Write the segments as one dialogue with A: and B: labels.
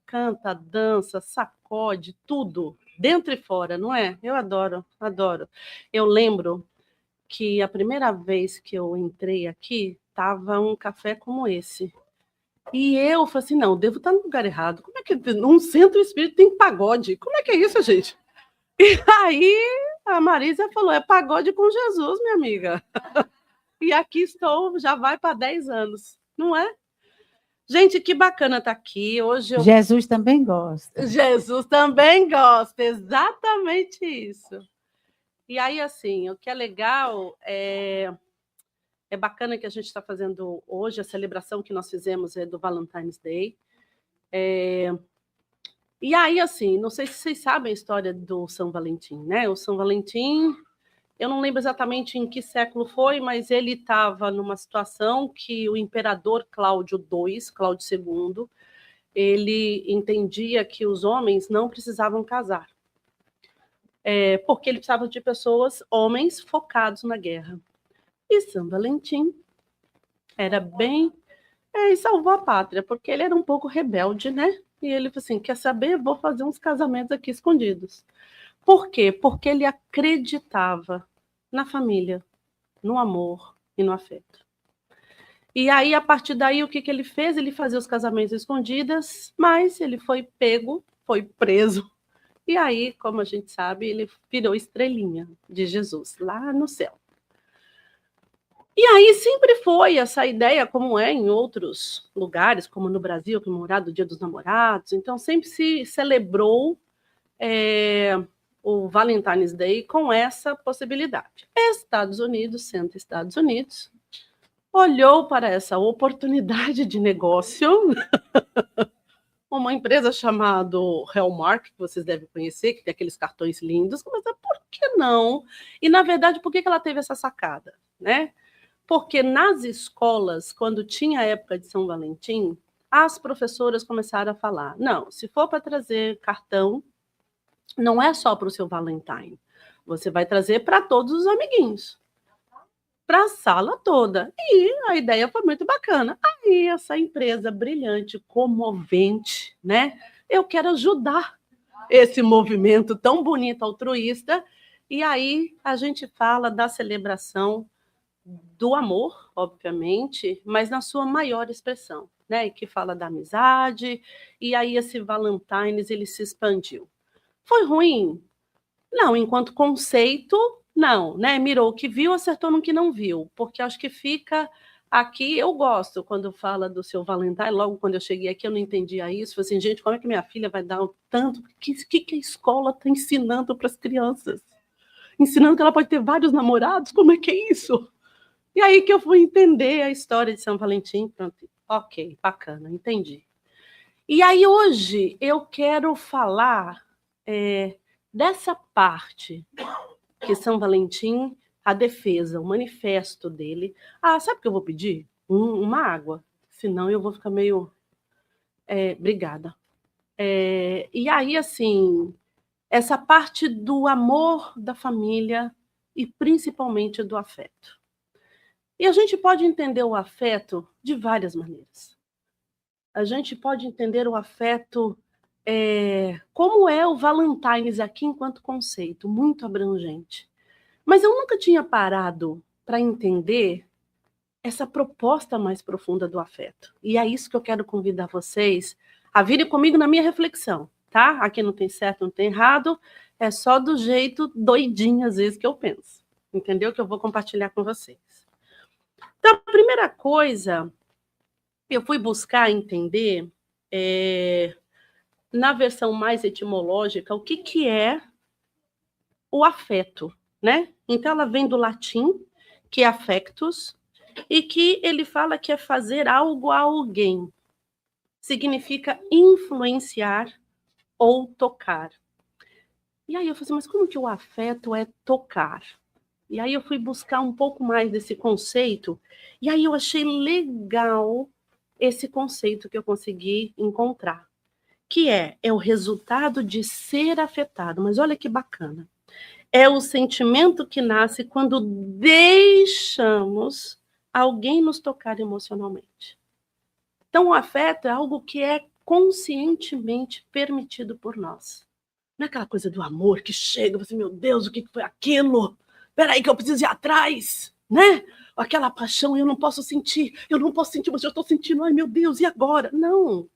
A: canta, dança, sacode, tudo, dentro e fora, não é? Eu adoro, adoro. Eu lembro que a primeira vez que eu entrei aqui, estava um café como esse. E eu falei assim, não, devo estar no lugar errado. Como é que num centro espírita tem pagode? Como é que é isso, gente? E aí a Marisa falou, é pagode com Jesus, minha amiga. E aqui estou, já vai para 10 anos, não é? Gente, que bacana estar aqui. Hoje
B: Jesus também gosta.
A: Jesus também gosta, exatamente isso. E aí, assim, o que é legal é bacana que a gente está fazendo hoje, a celebração que nós fizemos é do Valentine's Day. E aí, assim, não sei se vocês sabem a história do São Valentim, né? O São Valentim, eu não lembro exatamente em que século foi, mas ele estava numa situação que o imperador Cláudio II, ele entendia que os homens não precisavam casar, porque ele precisava de pessoas, homens, focados na guerra. E São Valentim era bem... e salvou a pátria, porque ele era um pouco rebelde, né? E ele falou assim, quer saber? Vou fazer uns casamentos aqui escondidos. Por quê? Porque ele acreditava na família, no amor e no afeto. E aí, a partir daí, o que ele fez? Ele fazia os casamentos escondidos, mas ele foi pego, foi preso. E aí, como a gente sabe, ele virou estrelinha de Jesus, lá no céu. E aí sempre foi essa ideia, como é em outros lugares, como no Brasil, comemorado o Dia dos Namorados. Então, sempre se celebrou o Valentine's Day com essa possibilidade. Estados Unidos, Centro Estados Unidos, olhou para essa oportunidade de negócio, uma empresa chamada Hallmark, que vocês devem conhecer, que tem aqueles cartões lindos, mas por que não? E, na verdade, por que ela teve essa sacada, né? Porque nas escolas, quando tinha a época de São Valentim, as professoras começaram a falar, não, se for para trazer cartão, não é só para o seu Valentine, você vai trazer para todos os amiguinhos, para a sala toda. E a ideia foi muito bacana. Aí essa empresa brilhante, comovente, né? Eu quero ajudar esse movimento tão bonito, altruísta, e aí a gente fala da celebração do amor, obviamente, mas na sua maior expressão, né? Que fala da amizade, e aí esse Valentine's ele se expandiu. Foi ruim? Não, enquanto conceito, não, né? Mirou o que viu, acertou no que não viu, porque acho que fica aqui, eu gosto quando fala do seu Valentine, logo quando eu cheguei aqui eu não entendia isso, falei assim, gente, como é que minha filha vai dar tanto, o que a escola está ensinando para as crianças? Ensinando que ela pode ter vários namorados, como é que é isso? E aí que eu fui entender a história de São Valentim, pronto, ok, bacana, entendi. E aí hoje eu quero falar dessa parte que São Valentim, a defesa, o manifesto dele. Ah, sabe o que eu vou pedir? Uma água, senão eu vou ficar meio... obrigada. E aí, assim, essa parte do amor da família e principalmente do afeto. E a gente pode entender o afeto de várias maneiras. A gente pode entender o afeto como é o Valentine's aqui enquanto conceito, muito abrangente. Mas eu nunca tinha parado para entender essa proposta mais profunda do afeto. E é isso que eu quero convidar vocês a virem comigo na minha reflexão, tá? Aqui não tem certo, não tem errado, é só do jeito doidinho às vezes que eu penso, entendeu? Que eu vou compartilhar com vocês. Então, a primeira coisa, eu fui buscar entender, na versão mais etimológica, o que é o afeto, né? Então, ela vem do latim, que é affectus, e que ele fala que é fazer algo a alguém. Significa influenciar ou tocar. E aí eu falei assim, mas como que o afeto é tocar? E aí eu fui buscar um pouco mais desse conceito, e aí eu achei legal esse conceito que eu consegui encontrar, que é o resultado de ser afetado. Mas olha que bacana. É o sentimento que nasce quando deixamos alguém nos tocar emocionalmente. Então, o afeto é algo que é conscientemente permitido por nós. Não é aquela coisa do amor que chega, você, meu Deus, o que foi aquilo? Peraí que eu preciso ir atrás, né? Aquela paixão, eu não posso sentir, mas eu estou sentindo, ai meu Deus, e agora? Não.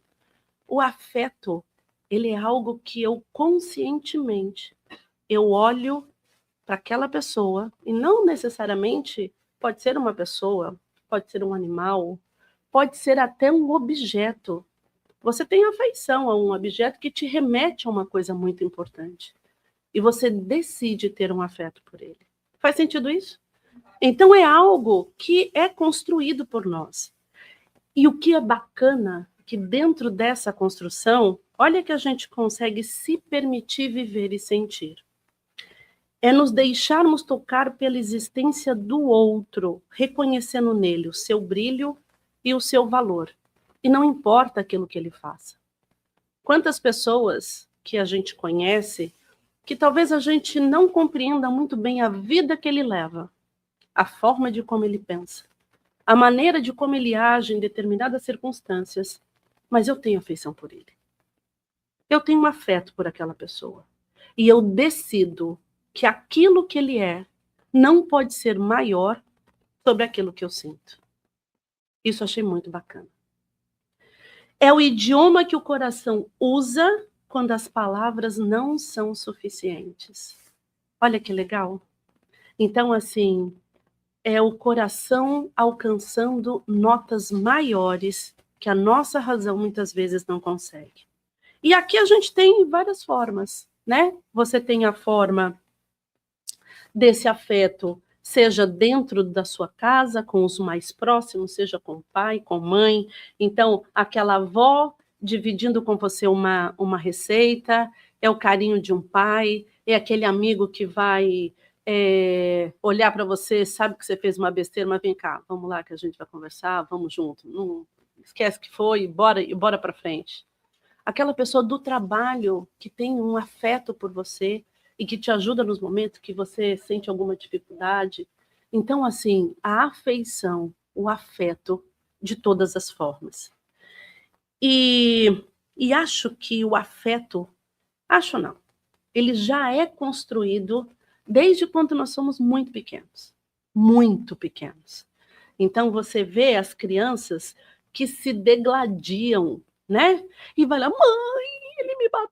A: O afeto, ele é algo que eu conscientemente, eu olho para aquela pessoa, e não necessariamente pode ser uma pessoa, pode ser um animal, pode ser até um objeto. Você tem afeição a um objeto que te remete a uma coisa muito importante. E você decide ter um afeto por ele. Faz sentido isso? Então é algo que é construído por nós. E o que é bacana, que dentro dessa construção, olha que a gente consegue se permitir viver e sentir. É nos deixarmos tocar pela existência do outro, reconhecendo nele o seu brilho e o seu valor. E não importa aquilo que ele faça. Quantas pessoas que a gente conhece, que talvez a gente não compreenda muito bem a vida que ele leva, a forma de como ele pensa, a maneira de como ele age em determinadas circunstâncias, mas eu tenho afeição por ele. Eu tenho um afeto por aquela pessoa. E eu decido que aquilo que ele é não pode ser maior sobre aquilo que eu sinto. Isso eu achei muito bacana. É o idioma que o coração usa quando as palavras não são suficientes. Olha que legal. Então, assim, é o coração alcançando notas maiores que a nossa razão muitas vezes não consegue. E aqui a gente tem várias formas, né? Você tem a forma desse afeto, seja dentro da sua casa, com os mais próximos, seja com o pai, com a mãe. Então, aquela avó dividindo com você uma receita, é o carinho de um pai, é aquele amigo que vai olhar para você, sabe que você fez uma besteira, mas vem cá, vamos lá que a gente vai conversar, vamos junto. Não esquece que foi e bora para frente. Aquela pessoa do trabalho que tem um afeto por você, e que te ajuda nos momentos que você sente alguma dificuldade. Então, assim, a afeição, o afeto, de todas as formas. E acho que o afeto, acho não, ele já é construído desde quando nós somos muito pequenos. Muito pequenos. Então, você vê as crianças que se degladiam, né? E vai lá, mãe, ele me bateu.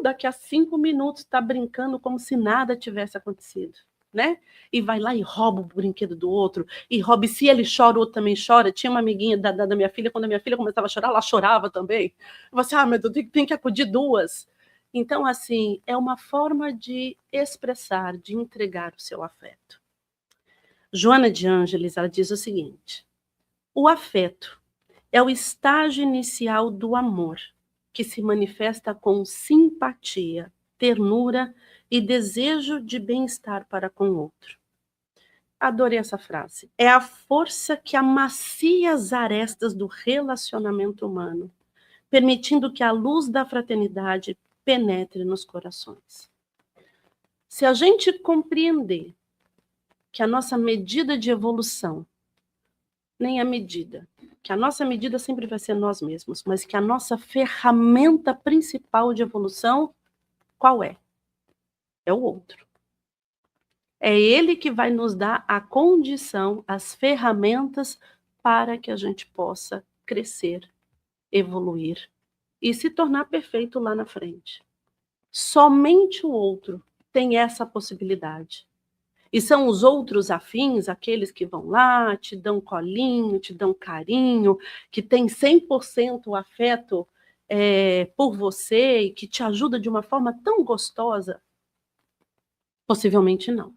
A: Daqui a 5 minutos está brincando como se nada tivesse acontecido, né? E vai lá e rouba o brinquedo do outro, e rouba, e se ele chora, o outro também chora. Tinha uma amiguinha da minha filha, quando a minha filha começava a chorar, ela chorava também. Você, meu Deus, tem que acudir duas. Então, assim, é uma forma de expressar, de entregar o seu afeto. Joana de Ângeles, ela diz o seguinte: o afeto é o estágio inicial do amor, que se manifesta com simpatia, ternura e desejo de bem-estar para com o outro. Adorei essa frase. É a força que amacia as arestas do relacionamento humano, permitindo que a luz da fraternidade penetre nos corações. Se a gente compreender que a nossa medida de evolução, nem a medida, que a nossa medida sempre vai ser nós mesmos, mas que a nossa ferramenta principal de evolução, qual é? É o outro. É ele que vai nos dar a condição, as ferramentas para que a gente possa crescer, evoluir e se tornar perfeito lá na frente. Somente o outro tem essa possibilidade. E são os outros afins, aqueles que vão lá, te dão colinho, te dão carinho, que tem 100% afeto por você e que te ajuda de uma forma tão gostosa? Possivelmente não.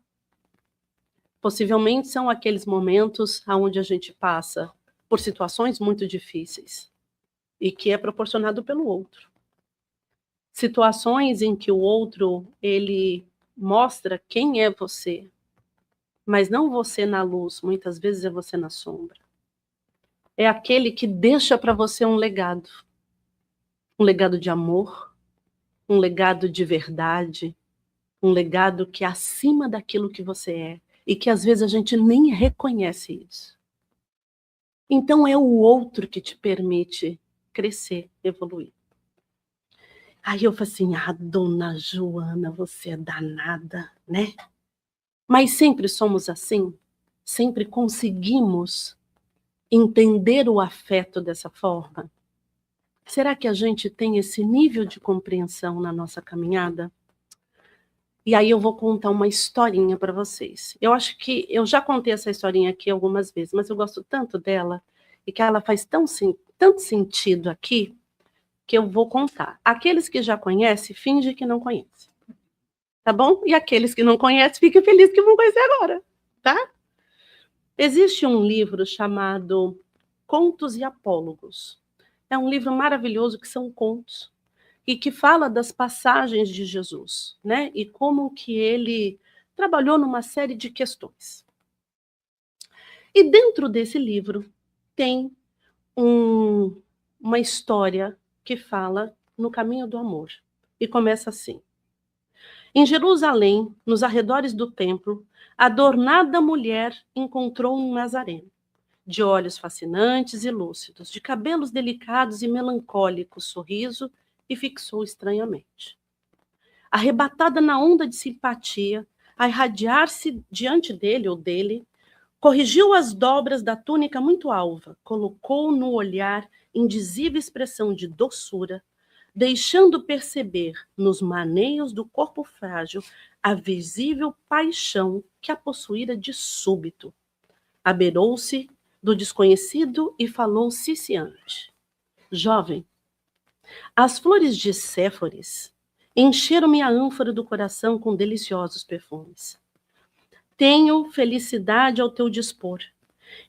A: Possivelmente são aqueles momentos onde a gente passa por situações muito difíceis e que é proporcionado pelo outro. Situações em que o outro, ele mostra quem é você, mas não você na luz, muitas vezes é você na sombra. É aquele que deixa para você um legado de amor, um legado de verdade, um legado que é acima daquilo que você é, e que às vezes a gente nem reconhece isso. Então é o outro que te permite crescer, evoluir. Aí eu falei assim, dona Joana, você é danada, né? Mas sempre somos assim? Sempre conseguimos entender o afeto dessa forma? Será que a gente tem esse nível de compreensão na nossa caminhada? E aí eu vou contar uma historinha para vocês. Eu acho que eu já contei essa historinha aqui algumas vezes, mas eu gosto tanto dela e que ela faz tanto sentido aqui, que eu vou contar. Aqueles que já conhecem, finge que não conhecem. Tá bom? E aqueles que não conhecem, fiquem felizes que vão conhecer agora, tá? Existe um livro chamado Contos e Apólogos. É um livro maravilhoso que são contos e que fala das passagens de Jesus, né? E como que ele trabalhou numa série de questões. E dentro desse livro tem uma história que fala no caminho do amor. E começa assim. Em Jerusalém, nos arredores do templo, a adornada mulher encontrou um nazareno, de olhos fascinantes e lúcidos, de cabelos delicados e melancólico sorriso, e fixou estranhamente. Arrebatada na onda de simpatia, a irradiar-se diante dele ou dele, corrigiu as dobras da túnica muito alva, colocou no olhar indizível expressão de doçura, deixando perceber nos maneios do corpo frágil a visível paixão que a possuíra de súbito. Abeirou-se do desconhecido e falou ciciante. Jovem, as flores de Séforis encheram-me a ânfora do coração com deliciosos perfumes. Tenho felicidade ao teu dispor.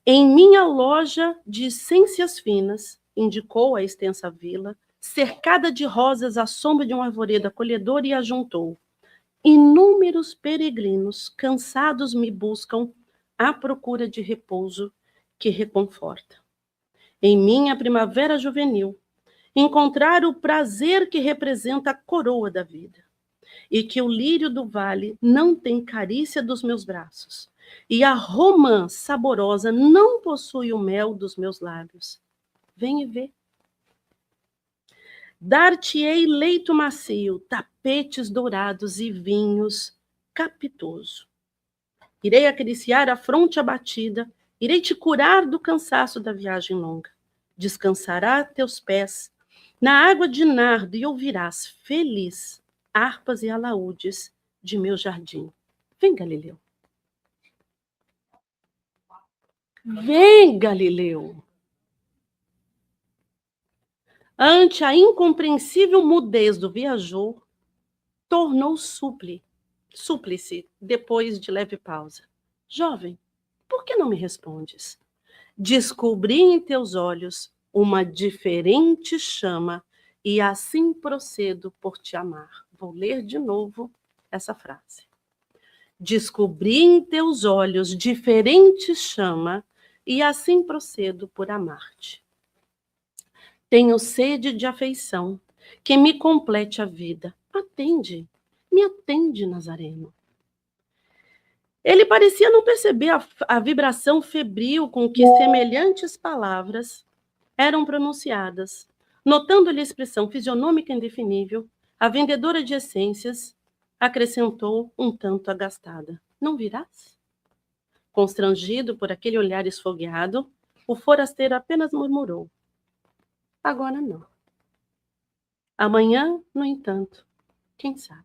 A: Em minha loja de essências finas, indicou a extensa vila, cercada de rosas à sombra de um arvoredo acolhedor, e ajuntou. Inúmeros peregrinos cansados me buscam à procura de repouso que reconforta. Em minha primavera juvenil, encontrar o prazer que representa a coroa da vida, e que o lírio do vale não tem carícia dos meus braços, e a romã saborosa não possui o mel dos meus lábios. Vem e vê. Dar-te-ei leito macio, tapetes dourados e vinhos capitoso. Irei acariciar a fronte abatida, irei te curar do cansaço da viagem longa. Descansará teus pés na água de nardo e ouvirás feliz harpas e alaúdes de meu jardim. Vem, Galileu. Vem, Galileu. Ante a incompreensível mudez do viajor, tornou súplice, depois de leve pausa. Jovem, por que não me respondes? Descobri em teus olhos uma diferente chama e assim procedo por te amar. Vou ler de novo essa frase. Descobri em teus olhos diferente chama e assim procedo por amar-te. Tenho sede de afeição que me complete a vida. Me atende, Nazareno. Ele parecia não perceber a vibração febril com que semelhantes palavras eram pronunciadas. Notando-lhe a expressão fisionômica indefinível, a vendedora de essências acrescentou um tanto agastada. Não virás? Constrangido por aquele olhar esfogueado, o forasteiro apenas murmurou. Agora não. Amanhã, no entanto, quem sabe?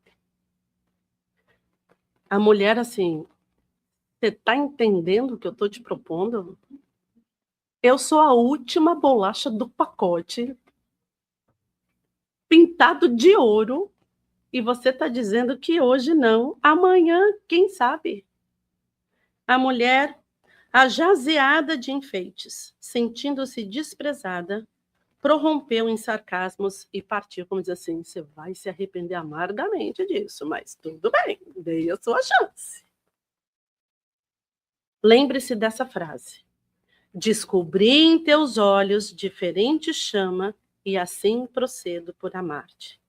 A: A mulher, assim, você está entendendo o que eu estou te propondo? Eu sou a última bolacha do pacote, pintado de ouro, e você está dizendo que hoje não, amanhã, quem sabe? A mulher, ajazeada de enfeites, sentindo-se desprezada, prorrompeu em sarcasmos e partiu, como diz assim, você vai se arrepender amargamente disso, mas tudo bem, dei a sua chance. Lembre-se dessa frase. Descobri em teus olhos diferente chama e assim procedo por amar-te.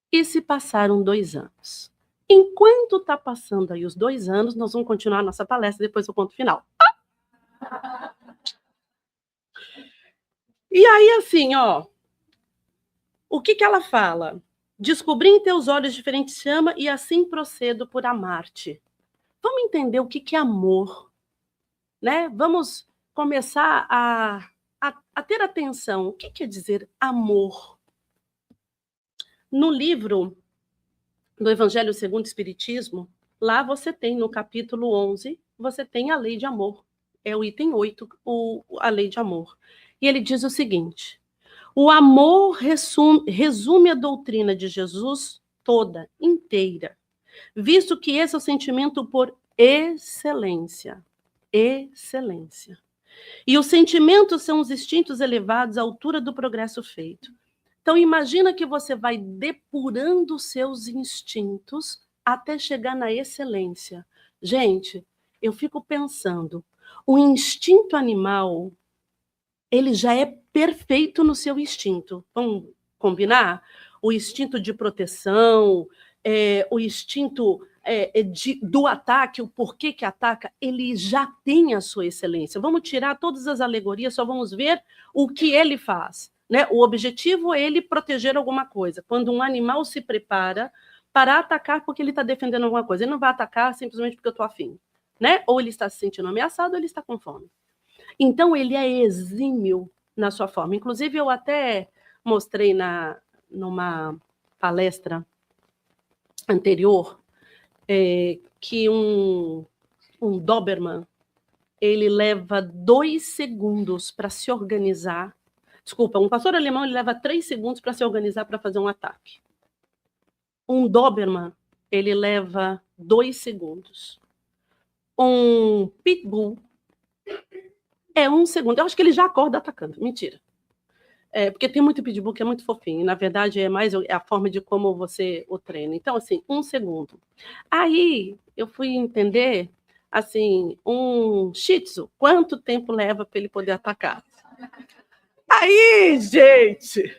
A: E se passaram 2 anos. Enquanto está passando aí os 2 anos, nós vamos continuar a nossa palestra, depois eu conto o final. E aí, assim, ó, O que ela fala? Descobri em teus olhos diferente chama e assim procedo por amar-te. Vamos entender o que é amor, né? Vamos começar a ter atenção. O que quer dizer amor? No livro do Evangelho segundo o Espiritismo, lá você tem, no capítulo 11, você tem a lei de amor. É o item 8, a lei de amor. E ele diz o seguinte: o amor resume a doutrina de Jesus toda, inteira, visto que esse é o sentimento por excelência. Excelência. E os sentimentos são os instintos elevados à altura do progresso feito. Então, imagina que você vai depurando seus instintos até chegar na excelência. Gente, eu fico pensando, o instinto animal, ele já é perfeito no seu instinto. Vamos combinar? O instinto de proteção, o instinto do ataque, o porquê que ataca, ele já tem a sua excelência. Vamos tirar todas as alegorias, só vamos ver o que ele faz. Né? O objetivo é ele proteger alguma coisa. Quando um animal se prepara para atacar porque ele está defendendo alguma coisa, ele não vai atacar simplesmente porque eu estou afim. Né? Ou ele está se sentindo ameaçado ou ele está com fome. Então, ele é exímio na sua forma. Inclusive, eu até mostrei numa palestra anterior que um Doberman, ele leva 2 segundos para se organizar. Desculpa, um pastor alemão ele leva 3 segundos para se organizar para fazer um ataque. Um Doberman, ele leva 2 segundos. Um Pitbull é 1 segundo. Eu acho que ele já acorda atacando. Mentira. Porque tem muito pitbull que é muito fofinho. Na verdade, é mais a forma de como você o treina. Então, assim, 1 segundo. Aí, eu fui entender, assim, um Shih Tzu, quanto tempo leva para ele poder atacar? Aí, gente,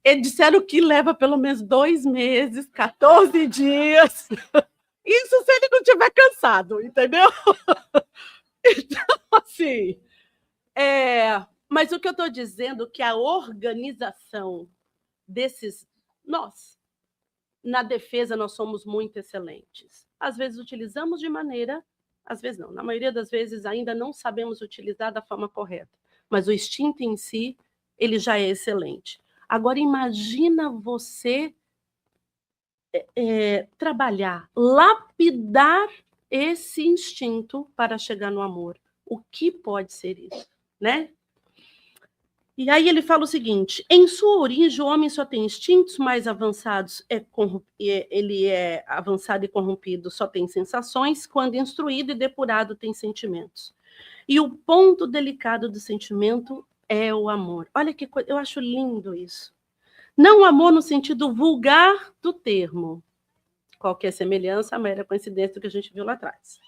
A: eles disseram que leva pelo menos 2 meses, 14 dias. Isso se ele não estiver cansado, entendeu? Então, assim, mas o que eu estou dizendo é que a organização desses... Nós, na defesa, nós somos muito excelentes. Às vezes utilizamos de maneira... Às vezes não. Na maioria das vezes ainda não sabemos utilizar da forma correta. Mas o instinto em si, ele já é excelente. Agora, imagina você trabalhar, lapidar esse instinto para chegar no amor. O que pode ser isso, né? E aí ele fala o seguinte: em sua origem, o homem só tem instintos mais avançados, ele é avançado e corrompido, só tem sensações, quando instruído e depurado tem sentimentos. E o ponto delicado do sentimento é o amor. Olha que coisa, eu acho lindo isso. Não o amor no sentido vulgar do termo. Qualquer semelhança, a mera coincidência do que a gente viu lá atrás.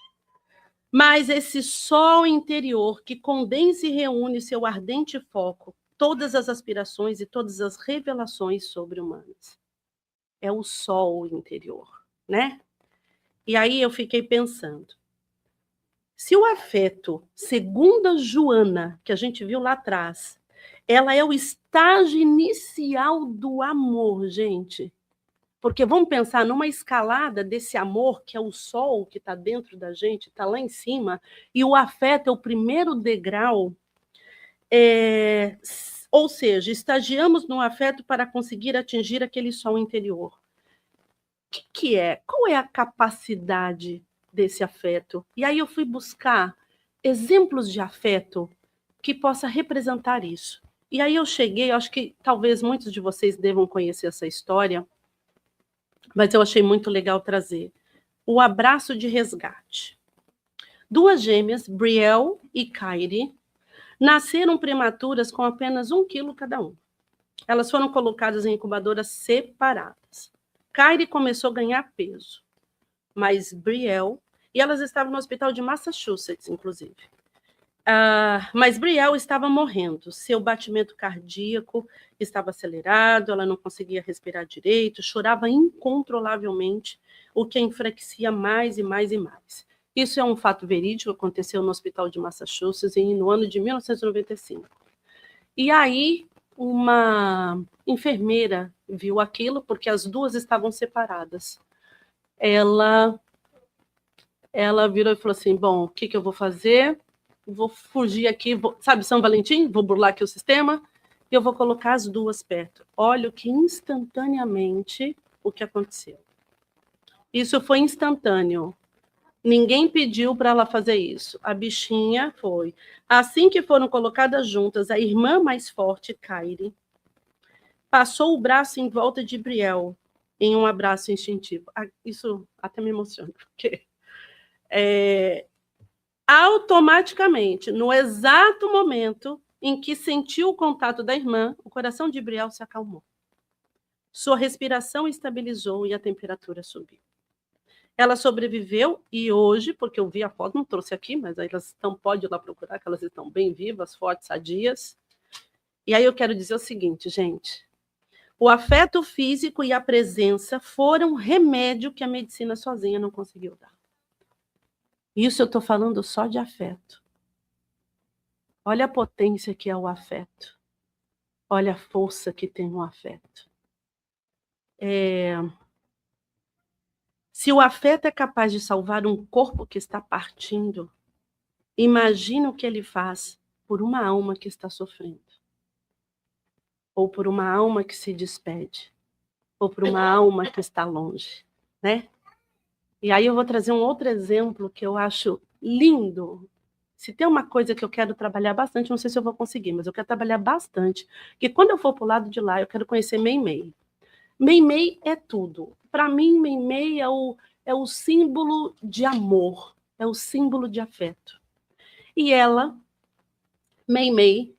A: Mas esse sol interior que condensa e reúne seu ardente foco, todas as aspirações e todas as revelações sobre-humanas. É o sol interior, né? E aí eu fiquei pensando, se o afeto, segundo a Joana, que a gente viu lá atrás, ela é o estágio inicial do amor, gente. Porque vamos pensar numa escalada desse amor, que é o sol que está dentro da gente, está lá em cima, e o afeto é o primeiro degrau. Ou seja, estagiamos no afeto para conseguir atingir aquele sol interior. O que é? Qual é a capacidade desse afeto? E aí eu fui buscar exemplos de afeto que possa representar isso. E aí eu cheguei, acho que talvez muitos de vocês devam conhecer essa história, mas eu achei muito legal trazer. O abraço de resgate. 2 gêmeas, Brielle e Kyrie, nasceram prematuras com apenas 1 quilo cada um. Elas foram colocadas em incubadoras separadas. Kyrie começou a ganhar peso, mas Brielle... E elas estavam no hospital de Massachusetts, inclusive. Mas Brielle estava morrendo. Seu batimento cardíaco estava acelerado, ela não conseguia respirar direito, chorava incontrolavelmente, o que a enfraquecia mais e mais e mais. Isso é um fato verídico, aconteceu no hospital de Massachusetts no ano de 1995. E aí, uma enfermeira viu aquilo, porque as duas estavam separadas. Ela virou e falou assim, bom, o que eu vou fazer? Vou fugir aqui, sabe São Valentim? Vou burlar aqui o sistema e eu vou colocar as duas perto. Olha o que instantaneamente o que aconteceu. Isso foi instantâneo. Ninguém pediu para ela fazer isso. A bichinha foi. Assim que foram colocadas juntas, a irmã mais forte, Kairi, passou o braço em volta de Brielle, em um abraço instintivo. Isso até me emociona, porque automaticamente, no exato momento em que sentiu o contato da irmã, o coração de Brielle se acalmou. Sua respiração estabilizou e a temperatura subiu. Ela sobreviveu e hoje, porque eu vi a foto, não trouxe aqui, mas elas estão, pode ir lá procurar, que elas estão bem vivas, fortes, sadias. E aí eu quero dizer o seguinte, gente. O afeto físico e a presença foram remédio que a medicina sozinha não conseguiu dar. Isso eu estou falando só de afeto. Olha a potência que é o afeto. Olha a força que tem o afeto. Se o afeto é capaz de salvar um corpo que está partindo, imagina o que ele faz por uma alma que está sofrendo. Ou por uma alma que se despede. Ou por uma alma que está longe, né? E aí eu vou trazer um outro exemplo que eu acho lindo. Se tem uma coisa que eu quero trabalhar bastante, não sei se eu vou conseguir, mas eu quero trabalhar bastante, que quando eu for para o lado de lá, eu quero conhecer Meimei. Meimei é tudo. Para mim, Meimei é o símbolo de amor, é o símbolo de afeto. E ela, Meimei,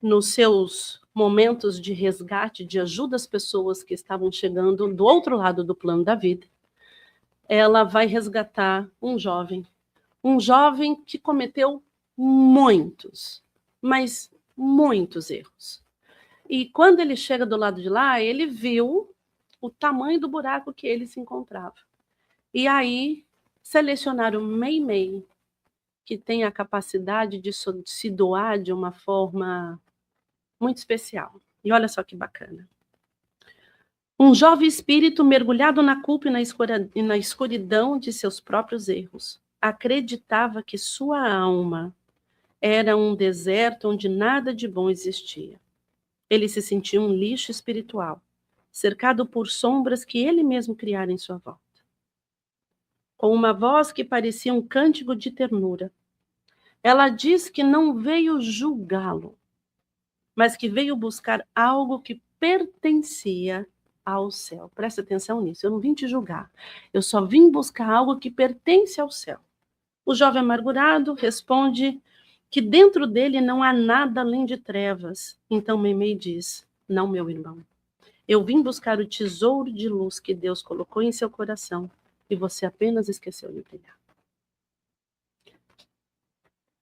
A: nos seus momentos de resgate, de ajuda às pessoas que estavam chegando do outro lado do plano da vida, ela vai resgatar um jovem que cometeu muitos, mas muitos erros. E quando ele chega do lado de lá, ele viu o tamanho do buraco que ele se encontrava. E aí selecionaram Meimei, que tem a capacidade de se doar de uma forma muito especial. E olha só que bacana. Um jovem espírito mergulhado na culpa e na escuridão de seus próprios erros, acreditava que sua alma era um deserto onde nada de bom existia. Ele se sentia um lixo espiritual, cercado por sombras que ele mesmo criara em sua volta. Com uma voz que parecia um cântico de ternura, ela diz que não veio julgá-lo, mas que veio buscar algo que pertencia ao céu. Presta atenção nisso, eu não vim te julgar, eu só vim buscar algo que pertence ao céu. O jovem amargurado responde que dentro dele não há nada além de trevas. Então Meimei diz, não, meu irmão, eu vim buscar o tesouro de luz que Deus colocou em seu coração e você apenas esqueceu de brilhar.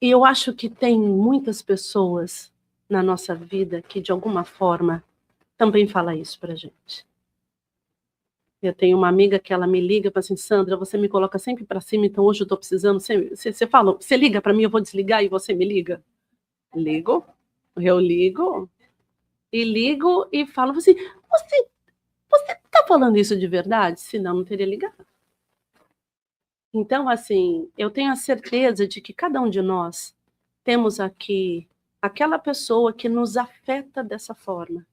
A: E eu acho que tem muitas pessoas na nossa vida que de alguma forma também fala isso pra gente. Eu tenho uma amiga que ela me liga e fala assim, Sandra, você me coloca sempre para cima, então hoje eu estou precisando. Você fala, você liga para mim, eu vou desligar e você me liga? Ligo, eu ligo e falo assim, você está falando isso de verdade? Senão não teria ligado. Então, assim, eu tenho a certeza de que cada um de nós temos aqui aquela pessoa que nos afeta dessa forma,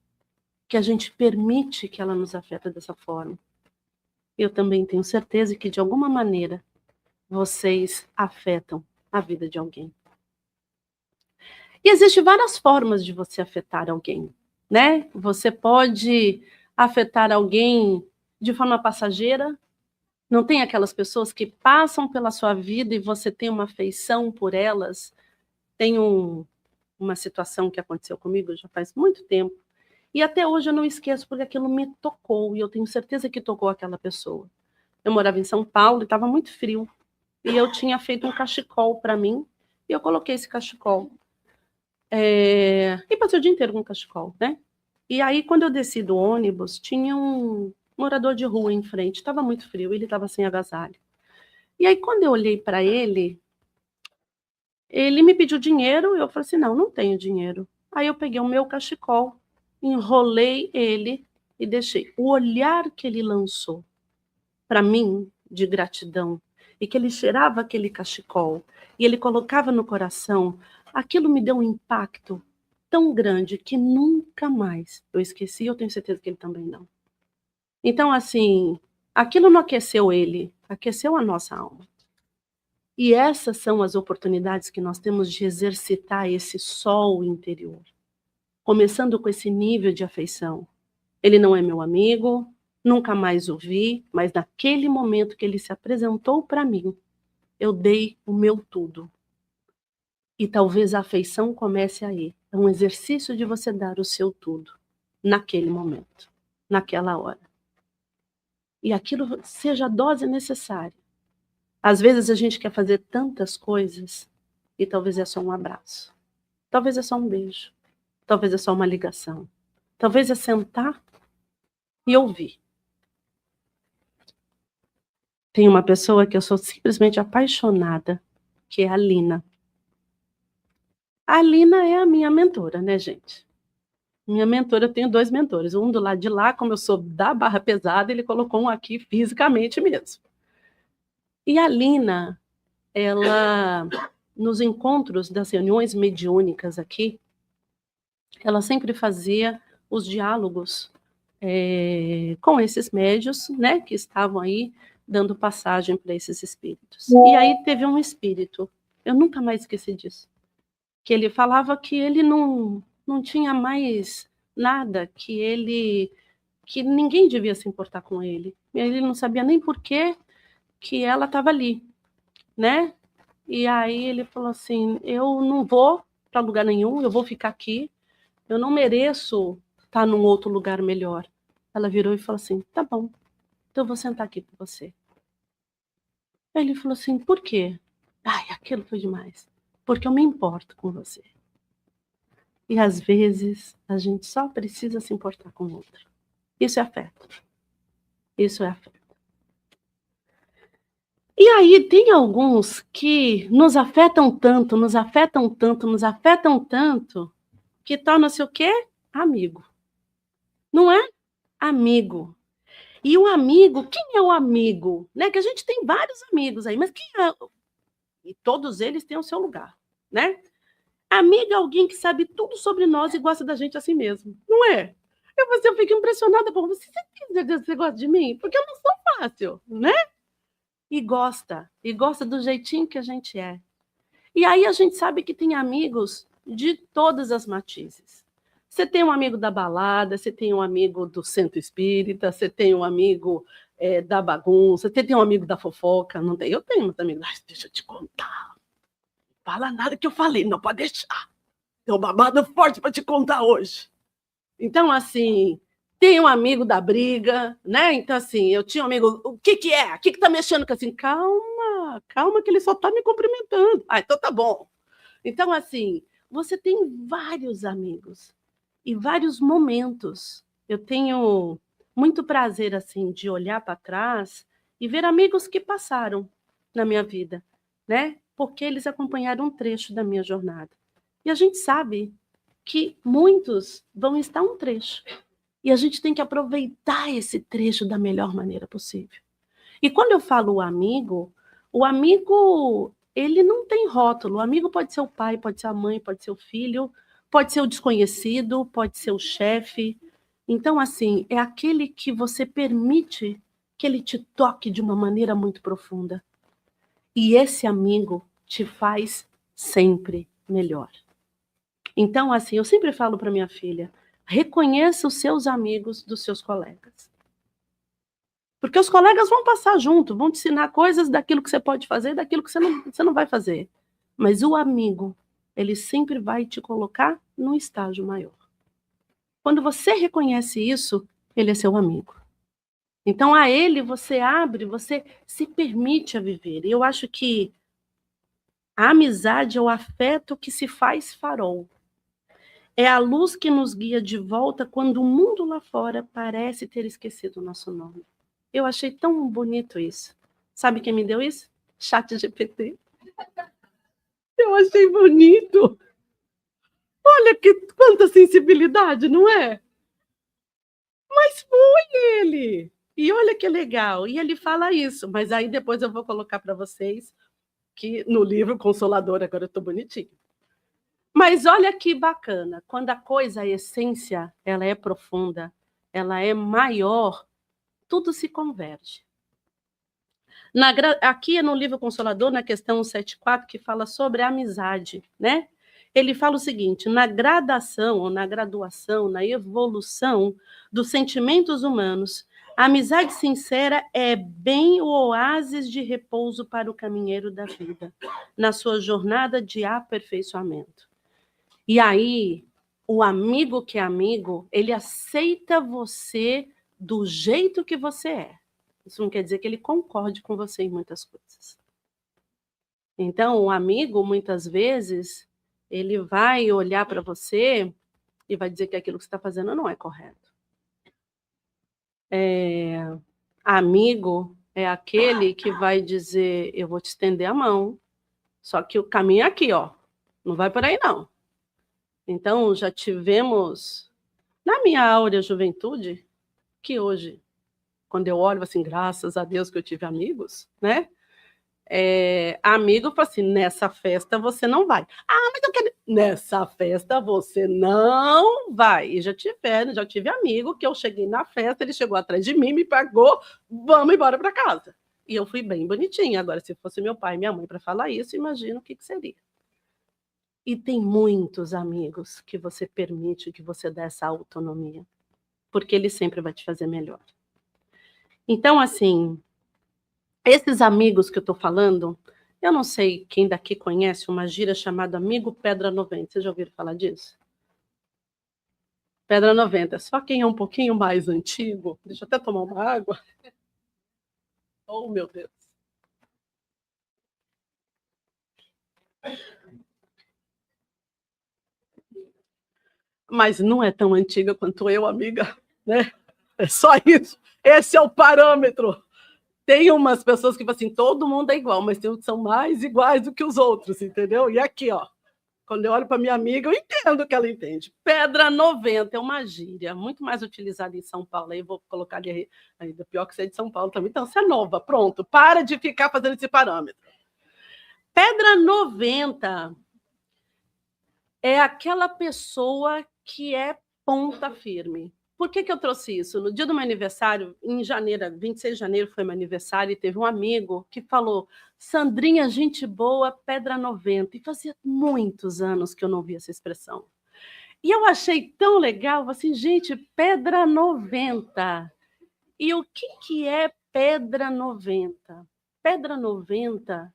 A: que a gente permite que ela nos afeta dessa forma. Eu também tenho certeza que, de alguma maneira, vocês afetam a vida de alguém. E existem várias formas de você afetar alguém, né? Você pode afetar alguém de forma passageira. Não tem aquelas pessoas que passam pela sua vida e você tem uma afeição por elas. Tem uma situação que aconteceu comigo já faz muito tempo. E até hoje eu não esqueço, porque aquilo me tocou. E eu tenho certeza que tocou aquela pessoa. Eu morava em São Paulo e estava muito frio. E eu tinha feito um cachecol para mim. E eu coloquei esse cachecol. E passei o dia inteiro com o cachecol, né? E aí, quando eu desci do ônibus, tinha um morador de rua em frente. Estava muito frio, ele estava sem agasalho. E aí, quando eu olhei para ele, ele me pediu dinheiro. Eu falei assim, não tenho dinheiro. Aí eu peguei o meu cachecol enrolei ele e deixei. O olhar que ele lançou para mim, de gratidão, e que ele cheirava aquele cachecol, e ele colocava no coração, aquilo me deu um impacto tão grande que nunca mais eu esqueci, eu tenho certeza que ele também não. Então, assim, aquilo não aqueceu ele, aqueceu a nossa alma. E essas são as oportunidades que nós temos de exercitar esse sol interior. Começando com esse nível de afeição. Ele não é meu amigo, nunca mais o vi, mas naquele momento que ele se apresentou para mim, eu dei o meu tudo. E talvez a afeição comece aí. É um exercício de você dar o seu tudo, naquele momento, naquela hora. E aquilo seja a dose necessária. Às vezes a gente quer fazer tantas coisas e talvez é só um abraço. Talvez é só um beijo. Talvez é só uma ligação. Talvez é sentar e ouvir. Tem uma pessoa que eu sou simplesmente apaixonada, que é a Lina. A Lina é a minha mentora, né, gente? Minha mentora, eu tenho 2 mentores. Um do lado de lá, como eu sou da Barra Pesada, ele colocou um aqui fisicamente mesmo. E a Lina, ela, nos encontros das reuniões mediúnicas aqui, ela sempre fazia os diálogos com esses médios, né, que estavam aí dando passagem para esses espíritos. E aí teve um espírito, eu nunca mais esqueci disso, que ele falava que ele não tinha mais nada, que ninguém devia se importar com ele. Ele não sabia nem por que ela estava ali, né? E aí ele falou assim, eu não vou para lugar nenhum, eu vou ficar aqui, eu não mereço estar num outro lugar melhor. Ela virou e falou assim, tá bom, então eu vou sentar aqui com você. Aí ele falou assim, por quê? Ai, aquilo foi demais. Porque eu me importo com você. E às vezes a gente só precisa se importar com o outro. Isso é afeto. Isso é afeto. E aí tem alguns que nos afetam tanto, nos afetam tanto, nos afetam tanto, que torna-se o quê? Amigo. Não é? Amigo. E o amigo, quem é o amigo? Né? Que a gente tem vários amigos aí, mas quem é? E todos eles têm o seu lugar, né? Amigo é alguém que sabe tudo sobre nós e gosta da gente assim mesmo, não é? Eu fico impressionada por você. Você gosta de mim? Porque eu não sou fácil, né? E gosta do jeitinho que a gente é. E aí a gente sabe que tem amigos de todas as matizes. Você tem um amigo da balada, você tem um amigo do centro espírita, você tem um amigo da bagunça, você tem um amigo da fofoca, não tem? Eu tenho meus amigos, deixa eu te contar. Fala nada que eu falei, não pode deixar. Tem um babado forte para te contar hoje. Então, assim, tem um amigo da briga, né? Então, assim, eu tinha um amigo, o que é? O que tá mexendo com assim? Calma, calma que ele só tá me cumprimentando. Ah, então tá bom. Então, assim, você tem vários amigos e vários momentos. Eu tenho muito prazer, assim, de olhar para trás e ver amigos que passaram na minha vida, né? Porque eles acompanharam um trecho da minha jornada. E a gente sabe que muitos vão estar um trecho. E a gente tem que aproveitar esse trecho da melhor maneira possível. E quando eu falo o amigo, ele não tem rótulo. O amigo pode ser o pai, pode ser a mãe, pode ser o filho, pode ser o desconhecido, pode ser o chefe. Então, assim, é aquele que você permite que ele te toque de uma maneira muito profunda. E esse amigo te faz sempre melhor. Então, assim, eu sempre falo para minha filha, reconheça os seus amigos dos seus colegas. Porque os colegas vão passar junto, vão te ensinar coisas daquilo que você pode fazer, daquilo que você não vai fazer. Mas o amigo, ele sempre vai te colocar num estágio maior. Quando você reconhece isso, ele é seu amigo. Então, a ele você abre, você se permite a viver. E eu acho que a amizade é o afeto que se faz farol. É a luz que nos guia de volta quando o mundo lá fora parece ter esquecido o nosso nome. Eu achei tão bonito isso. Sabe quem me deu isso? ChatGPT. Eu achei bonito. Olha quanta sensibilidade, não é? Mas foi ele! E olha que legal, e ele fala isso, mas aí depois eu vou colocar para vocês que no livro Consolador, agora eu estou bonitinho. Mas olha que bacana, quando a coisa, a essência, ela é profunda, ela é maior, tudo se converge. Aqui no livro Consolador, na questão 174, que fala sobre a amizade, né? Ele fala o seguinte: na gradação, ou na graduação, na evolução dos sentimentos humanos, a amizade sincera é bem o oásis de repouso para o caminheiro da vida, na sua jornada de aperfeiçoamento. E aí, o amigo que é amigo, ele aceita você do jeito que você é. Isso não quer dizer que ele concorde com você em muitas coisas. Então, o amigo, muitas vezes, ele vai olhar para você e vai dizer que aquilo que você está fazendo não é correto. Amigo é aquele que vai dizer, eu vou te estender a mão, só que o caminho é aqui, ó. Não vai por aí, não. Então, já tivemos, na minha áurea juventude, que hoje, quando eu olho assim, graças a Deus que eu tive amigos, né? Amigo fala assim, nessa festa você não vai. Ah, mas eu quero... Nessa festa você não vai. E já tive amigo que eu cheguei na festa, ele chegou atrás de mim, me pagou, vamos embora para casa. E eu fui bem bonitinha. Agora, se fosse meu pai e minha mãe para falar isso, imagina o que seria. E tem muitos amigos que você permite, que você dá essa autonomia, porque ele sempre vai te fazer melhor. Então, assim, esses amigos que eu estou falando, eu não sei quem daqui conhece uma gíria chamada amigo Pedra 90. Vocês já ouviram falar disso? Pedra 90. Só quem é um pouquinho mais antigo, deixa eu até tomar uma água. Oh, meu Deus. Mas não é tão antiga quanto eu, amiga, né? É só isso. Esse é o parâmetro. Tem umas pessoas que falam assim, todo mundo é igual, mas tem uns que são mais iguais do que os outros, entendeu? E aqui, ó, quando eu olho para minha amiga, eu entendo o que ela entende. Pedra 90 é uma gíria, muito mais utilizada em São Paulo. Aí eu vou colocar ali, ainda pior que você é de São Paulo também, então você é nova, pronto. Para de ficar fazendo esse parâmetro. Pedra 90 é aquela pessoa que é ponta firme. Por que eu trouxe isso? No dia do meu aniversário, em janeiro, 26 de janeiro foi meu aniversário, e teve um amigo que falou, Sandrinha, gente boa, pedra 90. E fazia muitos anos que eu não via essa expressão. E eu achei tão legal, assim, gente, pedra 90. E o que é pedra 90? Pedra 90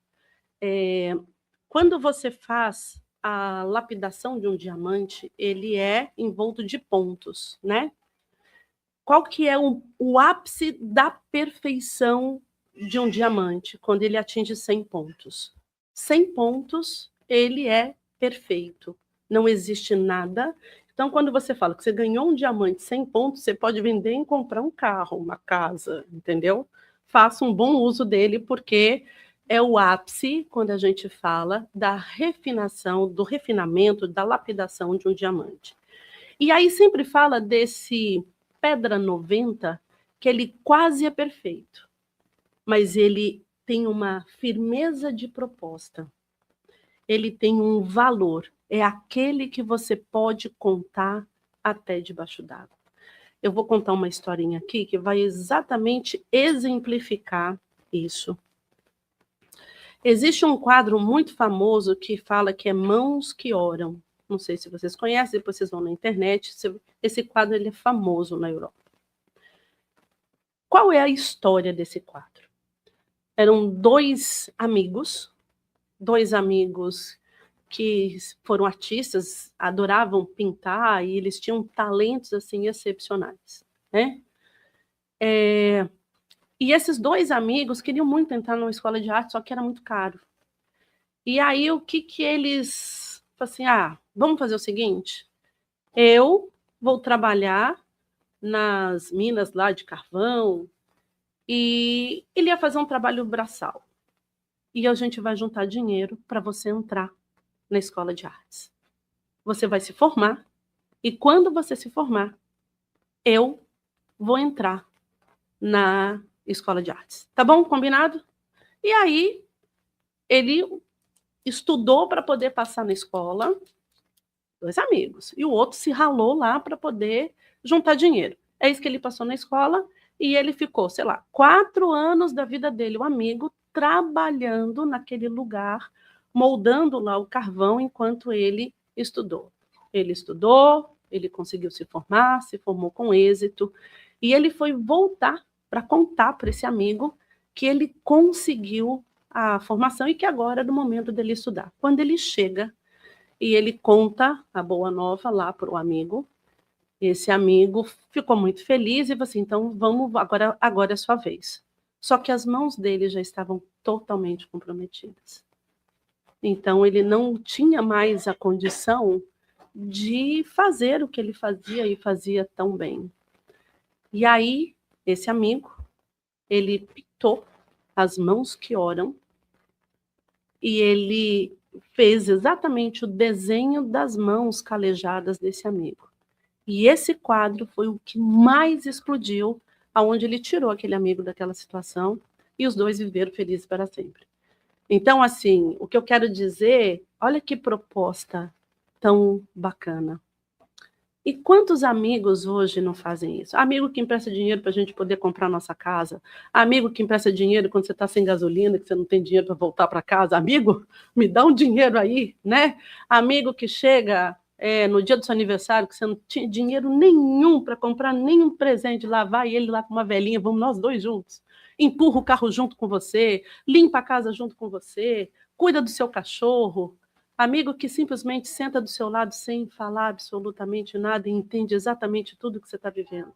A: quando você faz a lapidação de um diamante, ele é envolto de pontos, né? Qual que é o ápice da perfeição de um diamante? Quando ele atinge 100 pontos. 100 pontos, ele é perfeito. Não existe nada. Então, quando você fala que você ganhou um diamante 100 pontos, você pode vender e comprar um carro, uma casa, entendeu? Faça um bom uso dele, porque é o ápice, quando a gente fala da refinação, do refinamento, da lapidação de um diamante. E aí sempre fala desse pedra 90, que ele quase é perfeito, mas ele tem uma firmeza de proposta. Ele tem um valor. É aquele que você pode contar até debaixo d'água. Eu vou contar uma historinha aqui que vai exatamente exemplificar isso. Existe um quadro muito famoso que fala que é Mãos que Oram. Não sei se vocês conhecem, depois vocês vão na internet. Esse quadro ele é famoso na Europa. Qual é a história desse quadro? Eram dois amigos que foram artistas, adoravam pintar e eles tinham talentos assim excepcionais, né? E esses dois amigos queriam muito entrar numa escola de arte, só que era muito caro. E aí o que eles falaram assim, vamos fazer o seguinte, eu vou trabalhar nas minas lá de carvão e ele ia fazer um trabalho braçal. E a gente vai juntar dinheiro para você entrar na escola de artes. Você vai se formar e quando você se formar, eu vou entrar na escola de artes. Tá bom? Combinado? E aí, ele estudou para poder passar na escola, 2 amigos, e o outro se ralou lá para poder juntar dinheiro. É isso que ele passou na escola, e ele ficou, sei lá, 4 anos da vida dele, o amigo, trabalhando naquele lugar, moldando lá o carvão enquanto ele estudou. Ele estudou, ele conseguiu se formar, se formou com êxito, e ele foi voltar para contar para esse amigo que ele conseguiu a formação e que agora era o momento dele estudar. Quando ele chega e ele conta a boa nova lá para o amigo, esse amigo ficou muito feliz e falou assim, então vamos, agora é a sua vez. Só que as mãos dele já estavam totalmente comprometidas. Então ele não tinha mais a condição de fazer o que ele fazia e fazia tão bem. E aí, esse amigo, ele pintou as mãos que oram e ele fez exatamente o desenho das mãos calejadas desse amigo. E esse quadro foi o que mais explodiu, aonde ele tirou aquele amigo daquela situação e os dois viveram felizes para sempre. Então, assim, o que eu quero dizer, olha que proposta tão bacana. E quantos amigos hoje não fazem isso? Amigo que empresta dinheiro para a gente poder comprar nossa casa. Amigo que empresta dinheiro quando você está sem gasolina, que você não tem dinheiro para voltar para casa. Amigo, me dá um dinheiro aí, né? Amigo que chega no dia do seu aniversário, que você não tinha dinheiro nenhum para comprar nenhum presente. Lá vai ele lá com uma velhinha, vamos nós dois juntos. Empurra o carro junto com você, limpa a casa junto com você, cuida do seu cachorro. Amigo que simplesmente senta do seu lado sem falar absolutamente nada e entende exatamente tudo que você está vivendo.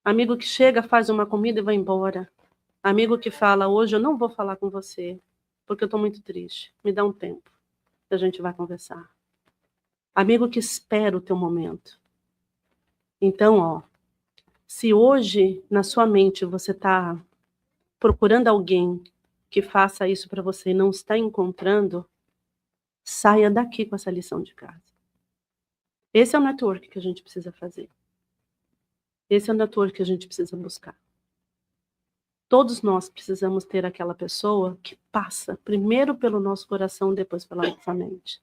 A: Amigo que chega, faz uma comida e vai embora. Amigo que fala, hoje eu não vou falar com você, porque eu estou muito triste. Me dá um tempo, a gente vai conversar. Amigo que espera o teu momento. Então, ó, se hoje na sua mente você está procurando alguém que faça isso para você e não está encontrando, saia daqui com essa lição de casa. Esse é o network que a gente precisa fazer. Esse é o network que a gente precisa buscar. Todos nós precisamos ter aquela pessoa que passa primeiro pelo nosso coração, depois pela nossa mente.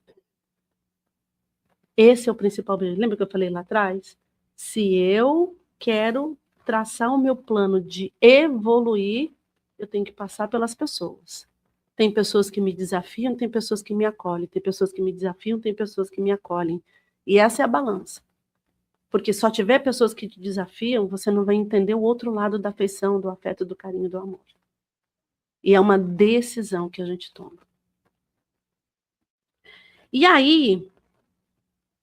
A: Esse é o principal objetivo. Lembra que eu falei lá atrás? Se eu quero traçar o meu plano de evoluir, eu tenho que passar pelas pessoas. Tem pessoas que me desafiam, tem pessoas que me acolhem. Tem pessoas que me desafiam, tem pessoas que me acolhem. E essa é a balança. Porque só tiver pessoas que te desafiam, você não vai entender o outro lado da afeição, do afeto, do carinho, do amor. E é uma decisão que a gente toma. E aí,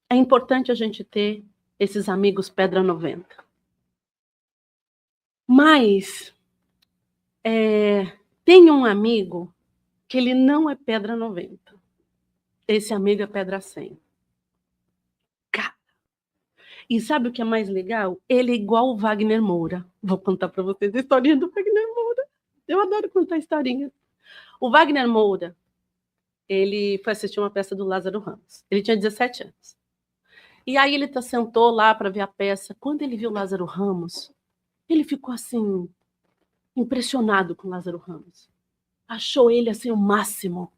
A: é importante a gente ter esses amigos pedra 90. Mas, tem um amigo que ele não é pedra 90. Esse amigo é pedra 100. Cara. E sabe o que é mais legal? Ele é igual o Wagner Moura. Vou contar para vocês a historinha do Wagner Moura. Eu adoro contar historinha. O Wagner Moura, ele foi assistir uma peça do Lázaro Ramos. Ele tinha 17 anos. E aí ele sentou lá para ver a peça. Quando ele viu o Lázaro Ramos, ele ficou assim, impressionado com o Lázaro Ramos. Achou ele assim o máximo,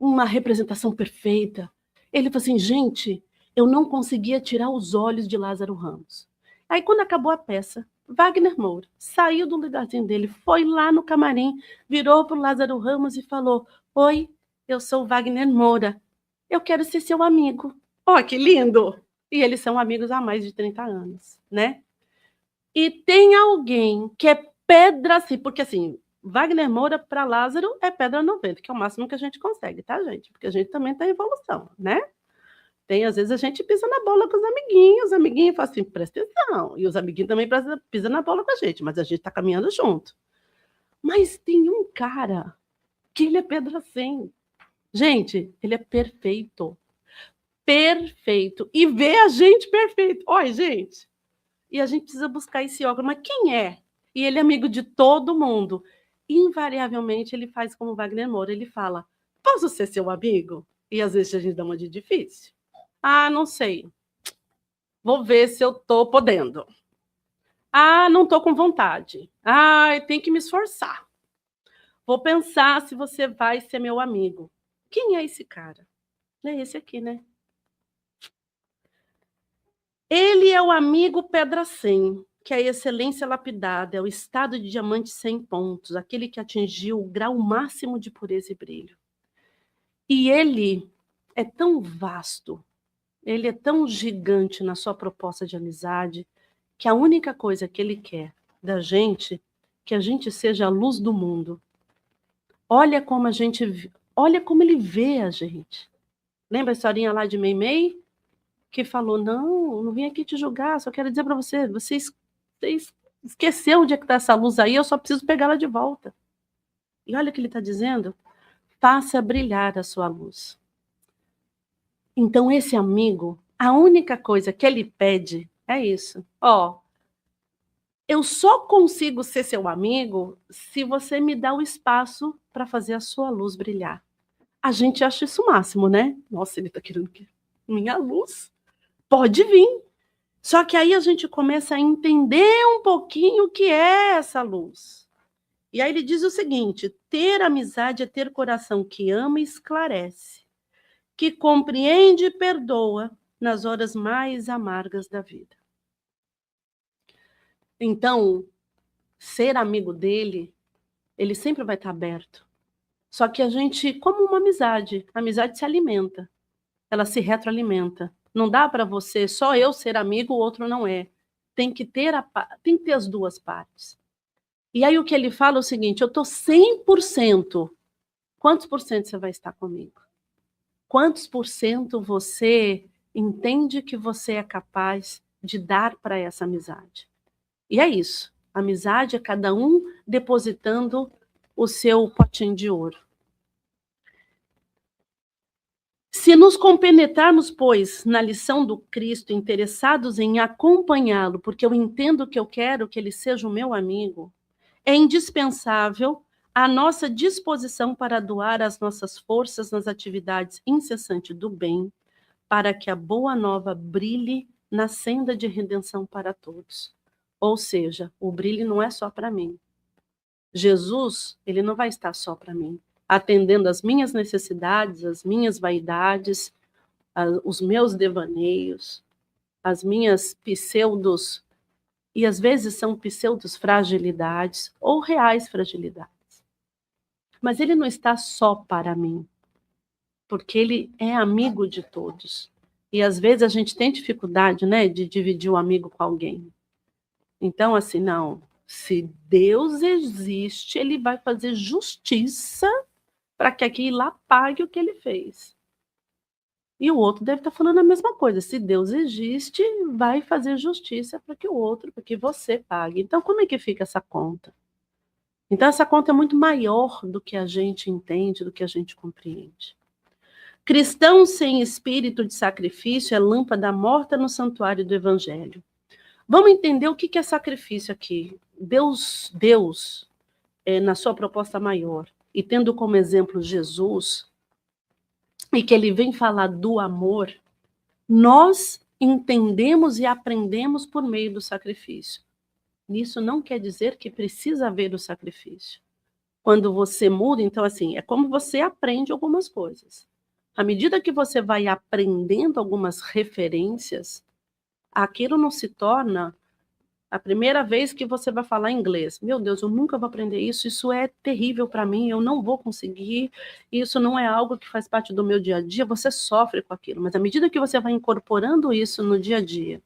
A: uma representação perfeita. Ele falou assim, gente, eu não conseguia tirar os olhos de Lázaro Ramos. Aí quando acabou a peça, Wagner Moura saiu do lugarzinho dele, foi lá no camarim, virou para o Lázaro Ramos e falou, oi, eu sou o Wagner Moura, eu quero ser seu amigo. Ó, que lindo! E eles são amigos há mais de 30 anos, né? E tem alguém que é pedra assim, porque assim, Wagner Moura para Lázaro é pedra 90, que é o máximo que a gente consegue, tá, gente? Porque a gente também tá em evolução, né? Às vezes a gente pisa na bola com os amiguinhos falam assim, presta atenção. E os amiguinhos também pisam na bola com a gente, mas a gente tá caminhando junto. Mas tem um cara que ele é pedra 100. Gente, ele é perfeito. Perfeito. E vê a gente perfeito. Olha, gente. E a gente precisa buscar esse órgão. Mas quem é? E ele é amigo de todo mundo. Invariavelmente, ele faz como Wagner Moura. Ele fala, posso ser seu amigo? E às vezes a gente dá uma de difícil. Ah, não sei. Vou ver se eu tô podendo. Ah, não estou com vontade. Ah, tem que me esforçar. Vou pensar se você vai ser meu amigo. Quem é esse cara? É esse aqui, né? Ele é o amigo pedra 100, que é a excelência lapidada, é o estado de diamante 100 pontos, aquele que atingiu o grau máximo de pureza e brilho. E ele é tão vasto, ele é tão gigante na sua proposta de amizade, que a única coisa que ele quer da gente é que a gente seja a luz do mundo. Olha como olha como ele vê a gente. Lembra a historinha lá de Meimei? Que falou, não vim aqui te julgar, só quero dizer para você, você esqueceu onde é que está essa luz aí, eu só preciso pegá-la de volta. E olha o que ele está dizendo, faça brilhar a sua luz. Então esse amigo, a única coisa que ele pede é isso. Eu só consigo ser seu amigo se você me dá o espaço para fazer a sua luz brilhar. A gente acha isso o máximo, né? Nossa, ele está querendo que minha luz pode vir. Só que aí a gente começa a entender um pouquinho o que é essa luz. E aí ele diz o seguinte: ter amizade é ter coração que ama e esclarece, que compreende e perdoa nas horas mais amargas da vida. Então, ser amigo dele, ele sempre vai estar aberto. Só que a gente, como uma amizade, a amizade se alimenta, ela se retroalimenta. Não dá para você só eu ser amigo, o outro não é. Tem que ter as duas partes. E aí o que ele fala é o seguinte, eu estou 100%. Quantos por cento você vai estar comigo? Quantos por cento você entende que você é capaz de dar para essa amizade? E é isso. Amizade é cada um depositando o seu potinho de ouro. Se nos compenetrarmos, pois, na lição do Cristo, interessados em acompanhá-lo, porque eu entendo que eu quero que ele seja o meu amigo, é indispensável a nossa disposição para doar as nossas forças nas atividades incessantes do bem, para que a boa nova brilhe na senda de redenção para todos. Ou seja, o brilho não é só para mim. Jesus, ele não vai estar só para mim, atendendo às minhas necessidades, às minhas vaidades, os meus devaneios, as minhas pseudos, e às vezes são pseudos fragilidades ou reais fragilidades. Mas ele não está só para mim, porque ele é amigo de todos. E às vezes a gente tem dificuldade, né, de dividir o amigo com alguém. Então, assim, não. Se Deus existe, ele vai fazer justiça para que aquele lá pague o que ele fez. E o outro deve estar falando a mesma coisa. Se Deus existe, vai fazer justiça para que o outro, para que você pague. Então, como é que fica essa conta? Então, essa conta é muito maior do que a gente entende, do que a gente compreende. Cristão sem espírito de sacrifício é lâmpada morta no santuário do Evangelho. Vamos entender o que é sacrifício aqui. Deus, na sua proposta maior, e tendo como exemplo Jesus, e que ele vem falar do amor, nós entendemos e aprendemos por meio do sacrifício. Isso não quer dizer que precisa haver o sacrifício. Quando você muda, então assim, é como você aprende algumas coisas. À medida que você vai aprendendo algumas referências, aquilo não se torna a primeira vez que você vai falar inglês. Meu Deus, eu nunca vou aprender isso, isso é terrível para mim, eu não vou conseguir, isso não é algo que faz parte do meu dia a dia, você sofre com aquilo. Mas à medida que você vai incorporando isso no dia a dia,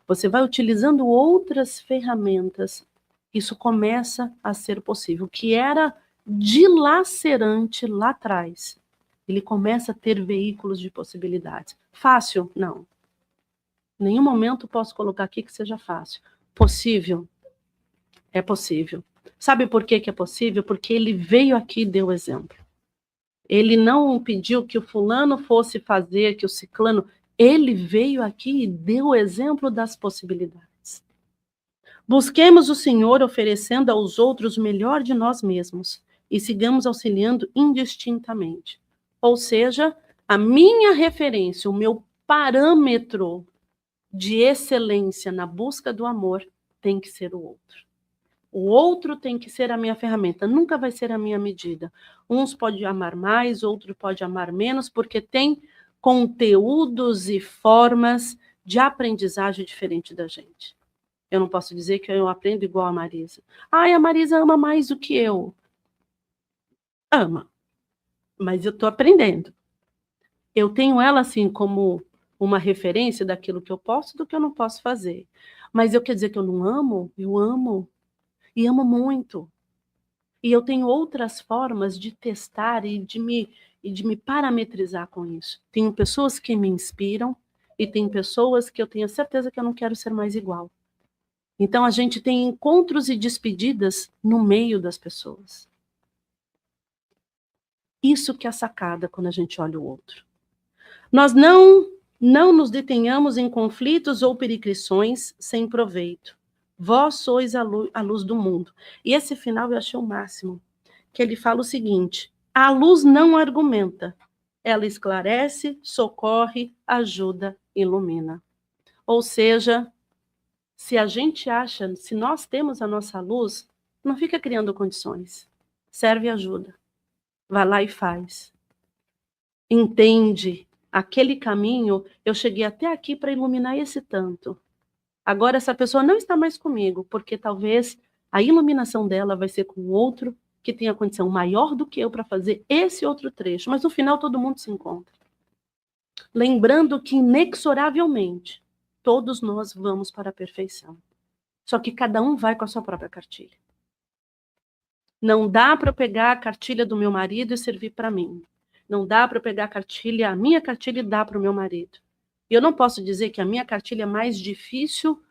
A: você vai utilizando outras ferramentas, isso começa a ser possível. O que era dilacerante lá atrás, ele começa a ter veículos de possibilidades. Fácil? Não. Em nenhum momento posso colocar aqui que seja fácil. Possível? É possível. Sabe por que é possível? Porque ele veio aqui e deu exemplo. Ele não pediu que o fulano fosse fazer, que o ciclano... Ele veio aqui e deu o exemplo das possibilidades. Busquemos o Senhor oferecendo aos outros o melhor de nós mesmos e sigamos auxiliando indistintamente. Ou seja, a minha referência, o meu parâmetro de excelência na busca do amor tem que ser o outro. O outro tem que ser a minha ferramenta, nunca vai ser a minha medida. Uns podem amar mais, outros podem amar menos, porque tem conteúdos e formas de aprendizagem diferente da gente. Eu não posso dizer que eu aprendo igual a Marisa. Ai, a Marisa ama mais do que eu. Ama, mas eu estou aprendendo. Eu tenho ela assim como uma referência daquilo que eu posso e do que eu não posso fazer. Mas eu quer dizer que eu não amo? Eu amo. E amo muito. E eu tenho outras formas de testar e de me parametrizar com isso. Tenho pessoas que me inspiram e tem pessoas que eu tenho certeza que eu não quero ser mais igual. Então a gente tem encontros e despedidas no meio das pessoas. Isso que é a sacada quando a gente olha o outro. Nós não nos detenhamos em conflitos ou pericrições sem proveito. Vós sois a luz do mundo. E esse final eu achei o máximo, que ele fala o seguinte: a luz não argumenta, ela esclarece, socorre, ajuda, ilumina. Ou seja, se a gente acha, se nós temos a nossa luz, não fica criando condições. Serve e ajuda. Vai lá e faz. Entende aquele caminho, eu cheguei até aqui para iluminar esse tanto. Agora essa pessoa não está mais comigo, porque talvez a iluminação dela vai ser com outro que tenha condição maior do que eu para fazer esse outro trecho. Mas no final todo mundo se encontra. Lembrando que inexoravelmente todos nós vamos para a perfeição. Só que cada um vai com a sua própria cartilha. Não dá para eu pegar a cartilha do meu marido e servir para mim. Não dá para eu pegar a minha cartilha e dar para o meu marido. E eu não posso dizer que a minha cartilha é mais difícil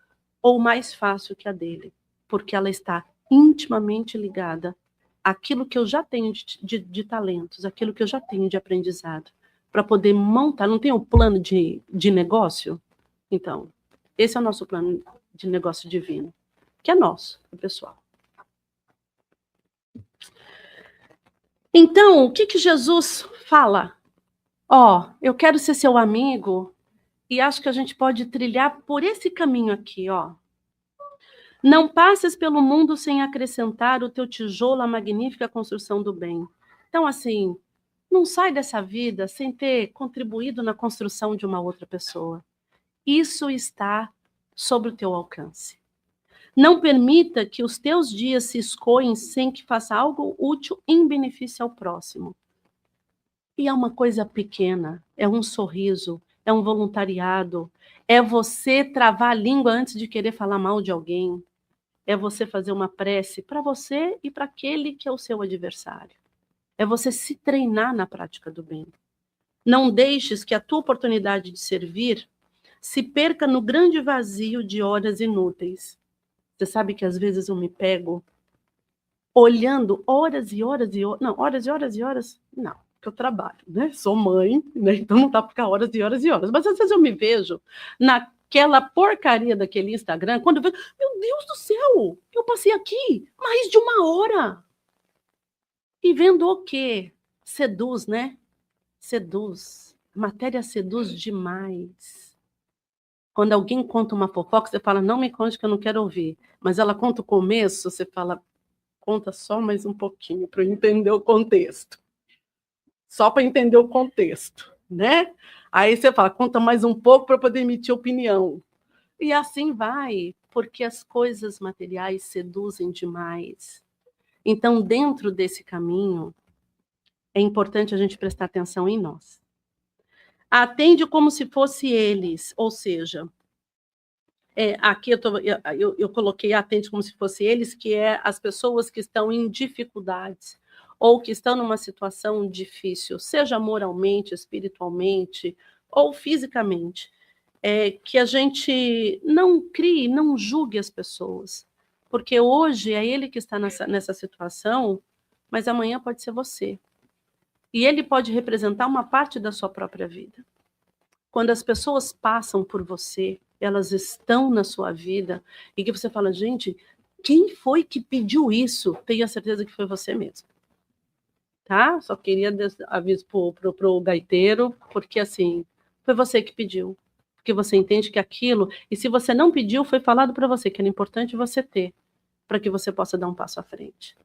A: ou mais fácil que a dele, porque ela está intimamente ligada àquilo que eu já tenho de talentos, aquilo que eu já tenho de aprendizado, para poder montar. Não tem um plano de negócio? Então, esse é o nosso plano de negócio divino, que é nosso, pessoal. Então, o que Jesus fala? Eu quero ser seu amigo e acho que a gente pode trilhar por esse caminho aqui, Não passes pelo mundo sem acrescentar o teu tijolo à magnífica construção do bem. Então, assim, não sai dessa vida sem ter contribuído na construção de uma outra pessoa. Isso está sobre o teu alcance. Não permita que os teus dias se escoem sem que faça algo útil em benefício ao próximo. E é uma coisa pequena, é um sorriso, é um voluntariado, é você travar a língua antes de querer falar mal de alguém, é você fazer uma prece para você e para aquele que é o seu adversário. É você se treinar na prática do bem. Não deixes que a tua oportunidade de servir se perca no grande vazio de horas inúteis. Você sabe que às vezes eu me pego olhando horas e horas e horas, não, horas e horas e horas, não, porque eu trabalho, né? Sou mãe, né? Então não dá para ficar horas e horas e horas. Mas às vezes eu me vejo naquela porcaria daquele Instagram, quando eu vejo, meu Deus do céu, eu passei aqui mais de 1 hora. E vendo o quê? Seduz, né? Seduz. A matéria seduz demais. Quando alguém conta uma fofoca, você fala, não me conte que eu não quero ouvir. Mas ela conta o começo, você fala, conta só mais um pouquinho para eu entender o contexto. Só para entender o contexto, né? Aí você fala, conta mais um pouco para poder emitir opinião. E assim vai, porque as coisas materiais seduzem demais. Então, dentro desse caminho, é importante a gente prestar atenção em nós. Atende como se fosse eles, ou seja, aqui eu coloquei atende como se fosse eles, que é as pessoas que estão em dificuldades ou que estão numa situação difícil, seja moralmente, espiritualmente ou fisicamente. Que a gente não crie, não julgue as pessoas, porque hoje é ele que está nessa situação, mas amanhã pode ser você. E ele pode representar uma parte da sua própria vida. Quando as pessoas passam por você, elas estão na sua vida, e que você fala, gente, quem foi que pediu isso? Tenha certeza que foi você mesmo. Tá? Só queria aviso pro gaiteiro, porque assim, foi você que pediu. Porque você entende que aquilo, e se você não pediu, foi falado para você que era importante você ter, para que você possa dar um passo à frente.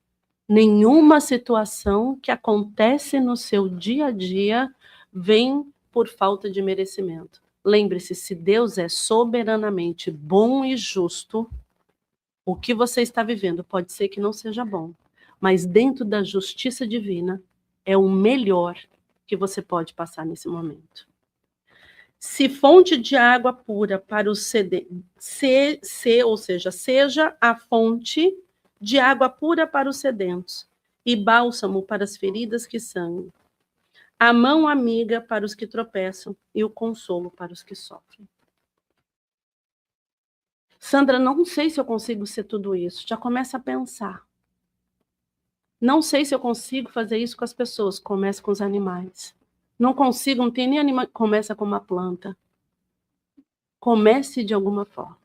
A: Nenhuma situação que acontece no seu dia a dia vem por falta de merecimento. Lembre-se, se Deus é soberanamente bom e justo, o que você está vivendo pode ser que não seja bom, mas dentro da justiça divina é o melhor que você pode passar nesse momento. Se fonte de água pura para os sedentos, ou seja, seja a fonte de água pura para os sedentos e bálsamo para as feridas que sangram, a mão amiga para os que tropeçam e o consolo para os que sofrem. Sandra, não sei se eu consigo ser tudo isso. Já começa a pensar. Não sei se eu consigo fazer isso com as pessoas. Começa com os animais. Não consigo, não tem nem animal. Começa com uma planta. Comece de alguma forma.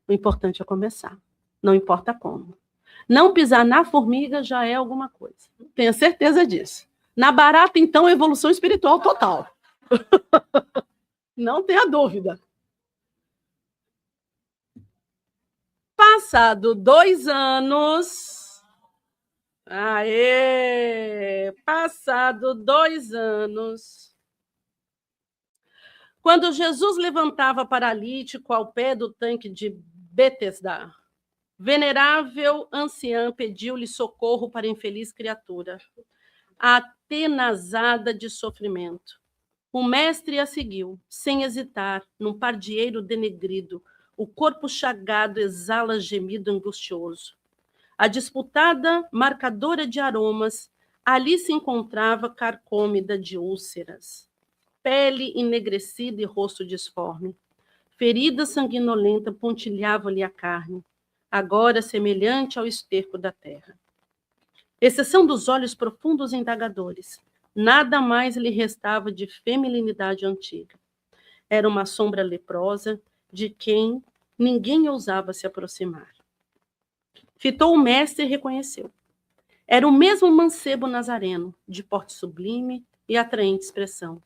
A: O importante é começar. Não importa como. Não pisar na formiga já é alguma coisa. Tenha certeza disso. Na barata, então, evolução espiritual total. Não tenha dúvida. Passado 2 anos. Aê! Passado 2 anos. Quando Jesus levantava paralítico ao pé do tanque de Betesda, venerável anciã pediu-lhe socorro para a infeliz criatura, atenazada de sofrimento. O mestre a seguiu, sem hesitar, num pardieiro denegrido. O corpo chagado exala gemido angustioso. A disputada marcadora de aromas ali se encontrava carcômida de úlceras, pele enegrecida e rosto disforme. Ferida sanguinolenta pontilhava-lhe a carne, agora semelhante ao esterco da terra. Exceção dos olhos profundos e indagadores, nada mais lhe restava de feminilidade antiga. Era uma sombra leprosa de quem ninguém ousava se aproximar. Fitou o mestre e reconheceu. Era o mesmo mancebo nazareno, de porte sublime e atraente expressão.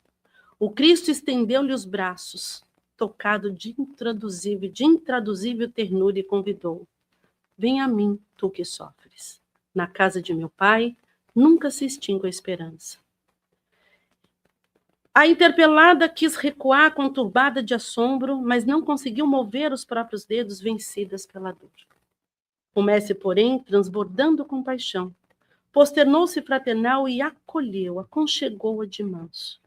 A: O Cristo estendeu-lhe os braços, tocado de intraduzível ternura, e convidou: vem a mim, tu que sofres. Na casa de meu pai nunca se extingue a esperança. A interpelada quis recuar, conturbada de assombro, mas não conseguiu mover os próprios dedos, vencidas pela dor. O mestre, porém, transbordando compaixão, posternou-se fraternal e acolheu, aconchegou-a de mãos.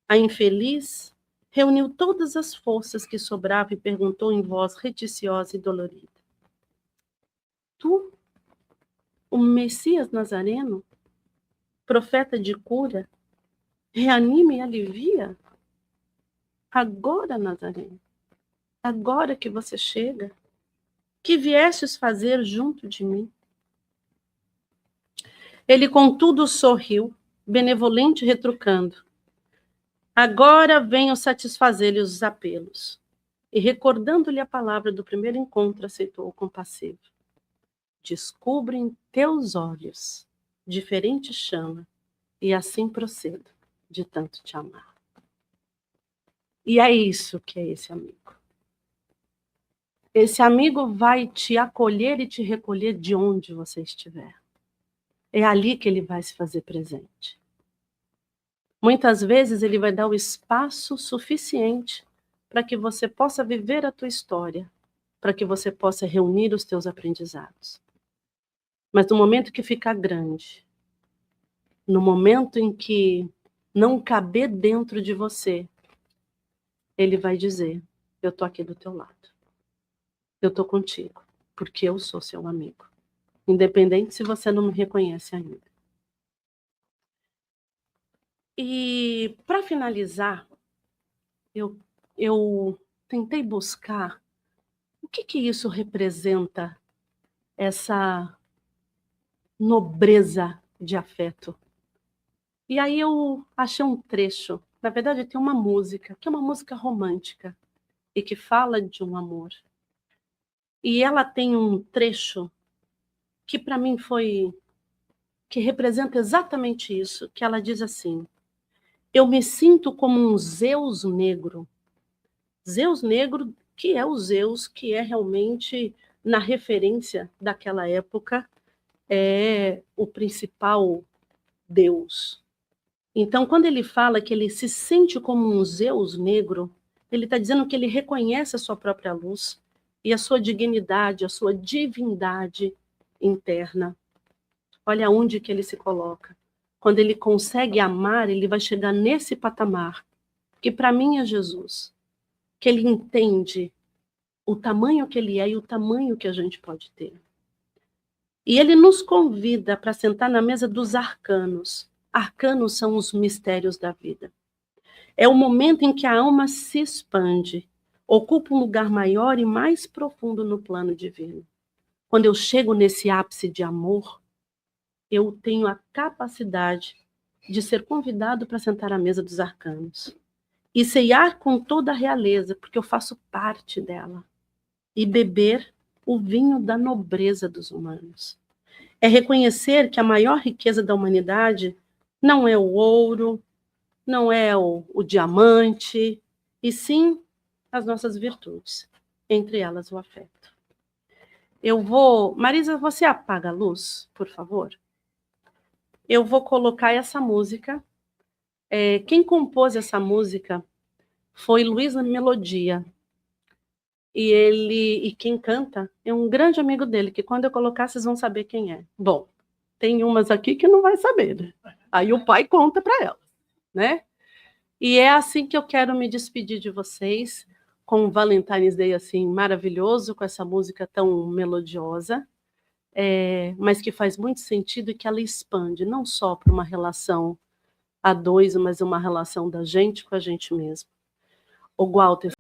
A: A infeliz reuniu todas as forças que sobravam e perguntou em voz reticiosa e dolorida: tu, o Messias Nazareno, profeta de cura, reanima e alivia? Agora, Nazareno, agora que você chega, que viestes fazer junto de mim? Ele, contudo, sorriu, benevolente, retrucando: agora venho satisfazer-lhe os apelos. E, recordando-lhe a palavra do primeiro encontro, aceitou compassivo: descubro em teus olhos diferente chama, e assim procedo, de tanto te amar. E é isso que é esse amigo. Esse amigo vai te acolher e te recolher de onde você estiver. É ali que ele vai se fazer presente. Muitas vezes ele vai dar o espaço suficiente para que você possa viver a tua história, para que você possa reunir os teus aprendizados. Mas no momento que ficar grande, no momento em que não caber dentro de você, ele vai dizer: eu estou aqui do teu lado. Eu estou contigo, porque eu sou seu amigo. Independente se você não me reconhece ainda. E, para finalizar, eu tentei buscar o que isso representa, essa nobreza de afeto. E aí eu achei um trecho. Na verdade, tem uma música, que é uma música romântica, e que fala de um amor. E ela tem um trecho que para mim que representa exatamente isso, que ela diz assim: eu me sinto como um Zeus negro, Zeus negro, que é o Zeus, que é realmente, na referência daquela época, é o principal deus. Então, quando ele fala que ele se sente como um Zeus negro, ele está dizendo que ele reconhece a sua própria luz e a sua dignidade, a sua divindade interna. Olha onde que ele se coloca. Quando ele consegue amar, ele vai chegar nesse patamar, que para mim é Jesus, que ele entende o tamanho que ele é e o tamanho que a gente pode ter. E ele nos convida para sentar na mesa dos arcanos. Arcanos são os mistérios da vida. É o momento em que a alma se expande, ocupa um lugar maior e mais profundo no plano divino. Quando eu chego nesse ápice de amor, eu tenho a capacidade de ser convidado para sentar à mesa dos arcanos. E ceiar com toda a realeza, porque eu faço parte dela. E beber o vinho da nobreza dos humanos. É reconhecer que a maior riqueza da humanidade não é o ouro, não é o diamante, e sim as nossas virtudes, entre elas o afeto. Marisa, você apaga a luz, por favor? Eu vou colocar essa música. Quem compôs essa música foi Luiz Melodia. E quem canta é um grande amigo dele, que quando eu colocar, vocês vão saber quem é. Bom, tem umas aqui que não vai saber, né? Aí o pai conta para ela, né? E é assim que eu quero me despedir de vocês, com um Valentine's Day assim maravilhoso, com essa música tão melodiosa, mas que faz muito sentido e que ela expande, não só para uma relação a dois, mas uma relação da gente com a gente mesmo. O Walter